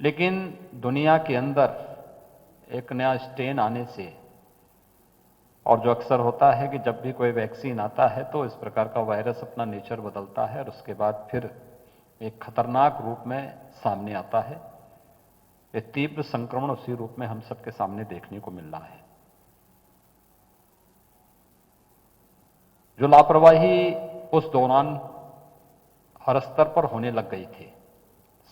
लेकिन दुनिया के अंदर एक नया स्ट्रेन आने से, और जो अक्सर होता है कि जब भी कोई वैक्सीन आता है तो इस प्रकार का वायरस अपना नेचर बदलता है और उसके बाद फिर एक खतरनाक रूप में सामने आता है। ये तीव्र संक्रमण उसी रूप में हम सबके सामने देखने को मिल रहा है। जो लापरवाही उस दौरान हर स्तर पर होने लग गई थी,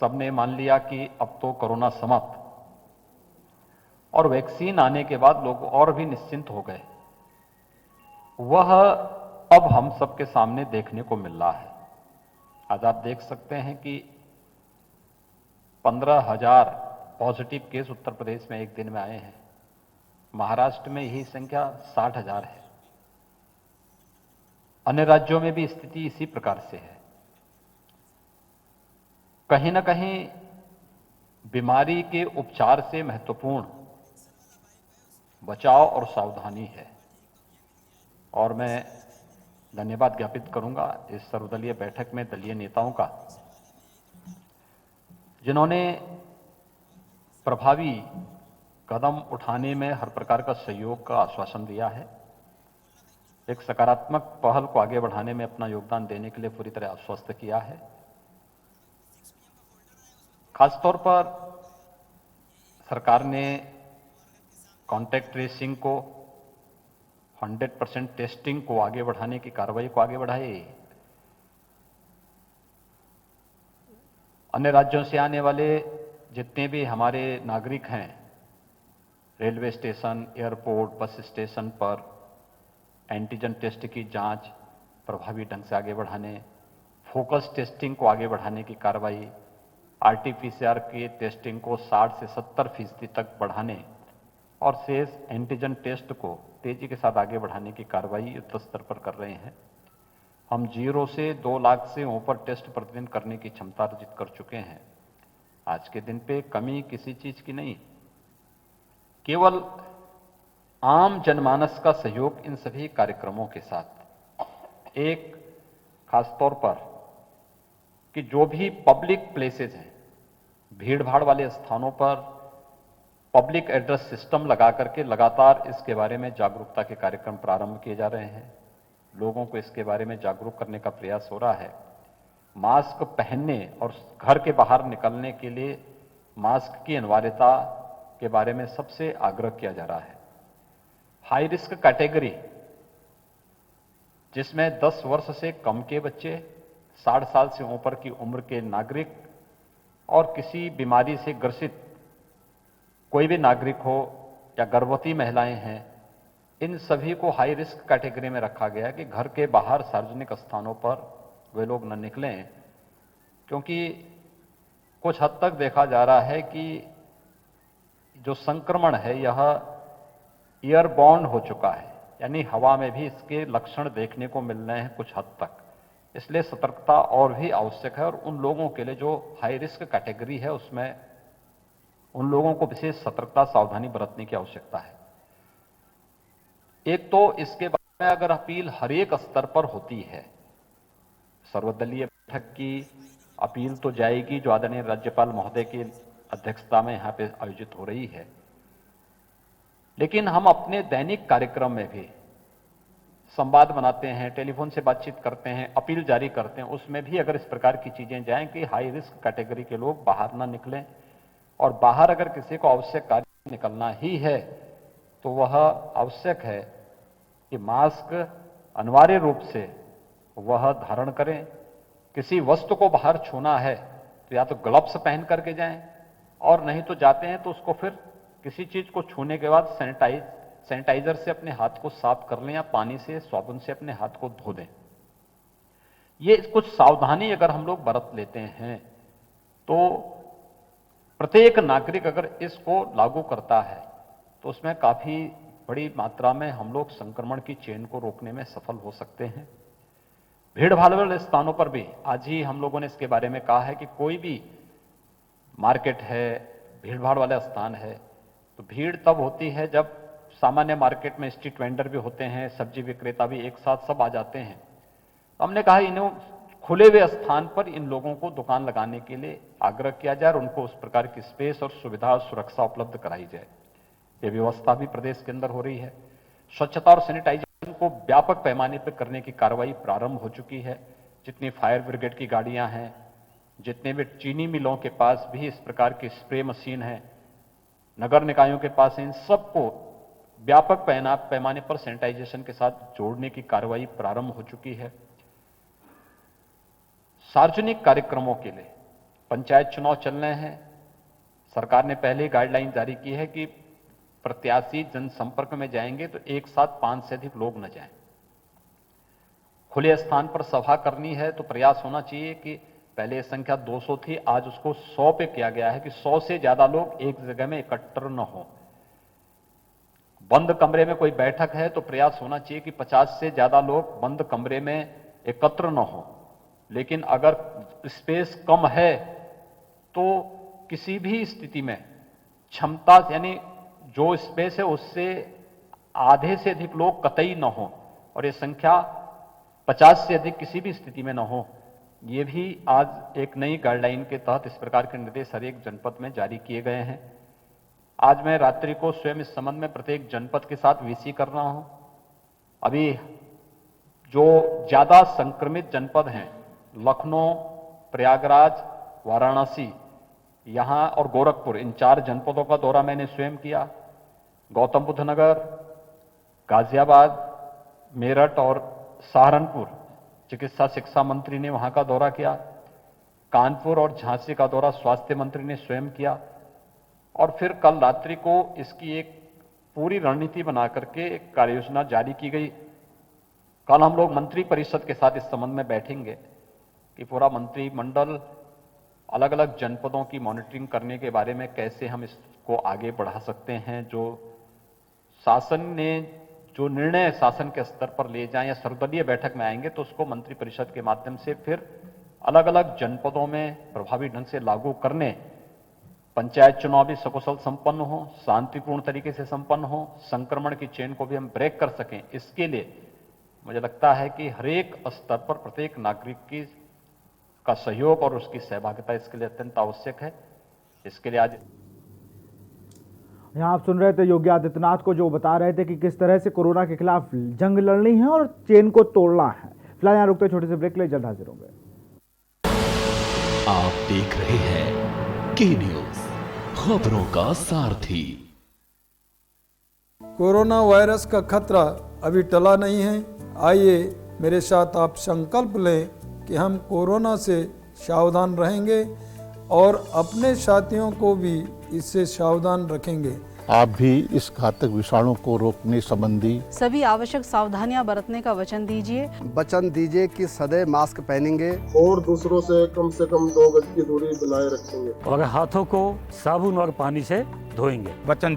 सबने मान लिया कि अब तो कोरोना समाप्त, और वैक्सीन आने के बाद लोग और भी निश्चिंत हो गए, वह अब हम सबके सामने देखने को मिल रहा है। आज आप देख सकते हैं कि 15,000 पॉजिटिव केस उत्तर प्रदेश में एक दिन में आए हैं। महाराष्ट्र में यही संख्या 60,000 है। अन्य राज्यों में भी स्थिति इसी प्रकार से है। कहीं ना कहीं बीमारी के उपचार से महत्वपूर्ण बचाव और सावधानी है, और मैं धन्यवाद ज्ञापित करूंगा इस सर्वदलीय बैठक में दलीय नेताओं का, जिन्होंने प्रभावी कदम उठाने में हर प्रकार का सहयोग का आश्वासन दिया है। एक सकारात्मक पहल को आगे बढ़ाने में अपना योगदान देने के लिए पूरी तरह आश्वस्त किया है। खासतौर पर सरकार ने कॉन्टैक्ट ट्रेसिंग को, 100% टेस्टिंग को आगे बढ़ाने की कार्रवाई को आगे बढ़ाई। अन्य राज्यों से आने वाले जितने भी हमारे नागरिक हैं, railway station, airport, bus station पर एंटीजन टेस्ट की जांच प्रभावी ढंग से आगे बढ़ाने, फोकस टेस्टिंग को आगे बढ़ाने की कार्रवाई, आरटीपीसीआर की टेस्टिंग को 60 से 70% तक बढ़ाने और शेष एंटीजन टेस्ट को तेजी के साथ आगे बढ़ाने की कार्रवाई युद्ध स्तर पर कर रहे हैं। हम 0 से 2 लाख से ऊपर टेस्ट प्रतिदिन करने की क्षमता अर्जित कर चुके हैं। आज के दिन पे कमी किसी चीज की नहीं, केवल आम जनमानस का सहयोग इन सभी कार्यक्रमों के साथ। एक खास तौर पर कि जो भी पब्लिक प्लेसेज हैं, भीड़ भाड़ वाले स्थानों पर पब्लिक एड्रेस सिस्टम लगा करके लगातार इसके बारे में जागरूकता के कार्यक्रम प्रारंभ किए जा रहे हैं। लोगों को इसके बारे में जागरूक करने का प्रयास हो रहा है। मास्क पहनने और घर के बाहर निकलने के लिए मास्क की अनिवार्यता के बारे में सबसे आग्रह किया जा रहा है। हाई रिस्क कैटेगरी, जिसमें 10 वर्ष से कम के बच्चे, 60 साल से ऊपर की उम्र के नागरिक और किसी बीमारी से ग्रसित कोई भी नागरिक हो या गर्भवती महिलाएं हैं, इन सभी को हाई रिस्क कैटेगरी में रखा गया है कि घर के बाहर सार्वजनिक स्थानों पर वे लोग न निकलें, क्योंकि कुछ हद तक देखा जा रहा है कि जो संक्रमण है यह एयरबॉर्न हो चुका है, यानी हवा में भी इसके लक्षण देखने को मिल रहे हैं कुछ हद तक। इसलिए सतर्कता और भी आवश्यक है, और उन लोगों के लिए जो हाई रिस्क कैटेगरी है उसमें उन लोगों को विशेष सतर्कता, सावधानी बरतने की आवश्यकता है। एक तो इसके बारे में अगर अपील हर एक स्तर पर होती है, सर्वदलीय बैठक की अपील तो जाएगी जो आदरणीय राज्यपाल महोदय की अध्यक्षता में यहां पे आयोजित हो रही है, लेकिन हम अपने दैनिक कार्यक्रम में भी संवाद बनाते हैं, टेलीफोन से बातचीत करते हैं, अपील जारी करते हैं, उसमें भी अगर इस प्रकार की चीजें जाएं कि हाई रिस्क कैटेगरी के लोग बाहर ना निकलें, और बाहर अगर किसी को आवश्यक कार्य निकलना ही है तो वह आवश्यक है कि मास्क अनिवार्य रूप से वह धारण करें। किसी वस्तु को बाहर छूना है तो या तो ग्लव्स पहन करके जाएं, और नहीं तो जाते हैं तो उसको फिर किसी चीज को छूने के बाद सैनिटाइजर से अपने हाथ को साफ कर लें या पानी से, साबुन से अपने हाथ को धो दें। ये कुछ सावधानी अगर हम लोग बरत लेते हैं तो प्रत्येक नागरिक अगर इसको लागू करता है तो उसमें काफी बड़ी मात्रा में हम लोग संक्रमण की चेन को रोकने में सफल हो सकते हैं। भीड़ भाड़ वाले स्थानों पर भी आज ही हम लोगों ने इसके बारे में कहा है कि कोई भी मार्केट है, भीड़ भाड़ वाला स्थान है, तो भीड़ तब होती है जब सामान्य मार्केट में स्ट्रीट वेंडर भी होते हैं, सब्जी विक्रेता भी एक साथ सब आ जाते हैं। तो हमने कहा इन्हें खुले हुए स्थान पर इन लोगों को दुकान लगाने के लिए आग्रह किया जाए और उनको उस प्रकार की स्पेस और सुविधा और सुरक्षा उपलब्ध कराई जाए। ये व्यवस्था भी प्रदेश के अंदर हो रही है। स्वच्छता और सैनिटाइजेशन को व्यापक पैमाने पर करने की कार्रवाई प्रारंभ हो चुकी है। जितनी फायर ब्रिगेड की गाड़ियां हैं, जितने भी चीनी मिलों के पास भी इस प्रकार की स्प्रे मशीन है, नगर निकायों के पास इन सबको व्यापक पैमाने पर सैनिटाइजेशन के साथ जोड़ने की कार्रवाई प्रारंभ हो चुकी है। सार्वजनिक कार्यक्रमों के लिए पंचायत चुनाव चल रहे हैं। सरकार ने पहले गाइडलाइन जारी की है कि प्रत्याशी जनसंपर्क में जाएंगे तो एक साथ 5 से अधिक लोग न जाएं। खुले स्थान पर सभा करनी है तो प्रयास होना चाहिए कि पहले यह संख्या 200 थी, आज उसको 100 पे किया गया है कि 100 से ज्यादा लोग एक जगह में एकत्र न हो। बंद कमरे में कोई बैठक है तो प्रयास होना चाहिए कि 50 से ज्यादा लोग बंद कमरे में एकत्र न हो। लेकिन अगर स्पेस कम है तो किसी भी स्थिति में क्षमता यानी जो स्पेस है उससे आधे से अधिक लोग कतई न हो और ये संख्या 50 से अधिक किसी भी स्थिति में न हो। ये भी आज एक नई गाइडलाइन के तहत इस प्रकार के निर्देश हर एक जनपद में जारी किए गए हैं। आज मैं रात्रि को स्वयं इस संबंध में प्रत्येक जनपद के साथ वीसी कर रहा हूं। अभी जो ज्यादा संक्रमित जनपद हैं, लखनऊ, प्रयागराज, वाराणसी, यहां और गोरखपुर, इन 4 जनपदों का दौरा मैंने स्वयं किया। गौतम बुद्ध नगर, गाजियाबाद, मेरठ और सहारनपुर चिकित्सा शिक्षा मंत्री ने वहां का दौरा किया। कानपुर और झांसी का दौरा स्वास्थ्य मंत्री ने स्वयं किया और फिर कल रात्रि को इसकी एक पूरी रणनीति बना करके एक कार्ययोजना जारी की गई। कल हम लोग मंत्री परिषद के साथ इस संबंध में बैठेंगे कि पूरा मंत्रिमंडल अलग अलग जनपदों की मॉनिटरिंग करने के बारे में कैसे हम इसको आगे बढ़ा सकते हैं। जो शासन ने जो निर्णय शासन के स्तर पर ले जाएं या सर्वदलीय बैठक में आएंगे तो उसको मंत्री परिषद के माध्यम से फिर अलग अलग जनपदों में प्रभावी ढंग से लागू करने, पंचायत चुनाव भी सकुशल संपन्न हो, शांतिपूर्ण तरीके से संपन्न हो, संक्रमण की चेन को भी हम ब्रेक कर सकें। इसके लिए मुझे लगता है कि हर एक स्तर पर प्रत्येक नागरिक का सहयोग और उसकी सहभागिता इसके लिए अत्यंत आवश्यक है। इसके लिए आज यहाँ आप सुन रहे थे योगी आदित्यनाथ को, जो बता रहे थे कि किस तरह से कोरोना के खिलाफ जंग लड़नी है और चेन को तोड़ना है। फिलहाल यहाँ रुकते छोटे से ब्रेक ले, जल्द हाजिर होंगे। आप देख रहे हैं के न्यूज, खबरों का सारथी। कोरोना वायरस का खतरा अभी टला नहीं है। आइए मेरे साथ आप संकल्प लें कि हम कोरोना से सावधान रहेंगे और अपने साथियों को भी इससे सावधान रखेंगे। आप भी इस घातक विषाणु को रोकने संबंधी सभी आवश्यक सावधानियां बरतने का वचन दीजिए। वचन दीजिए कि सदैव मास्क पहनेंगे और दूसरों से कम 2 गज की दूरी बनाए रखेंगे और हाथों को साबुन और पानी से धोएंगे। वचन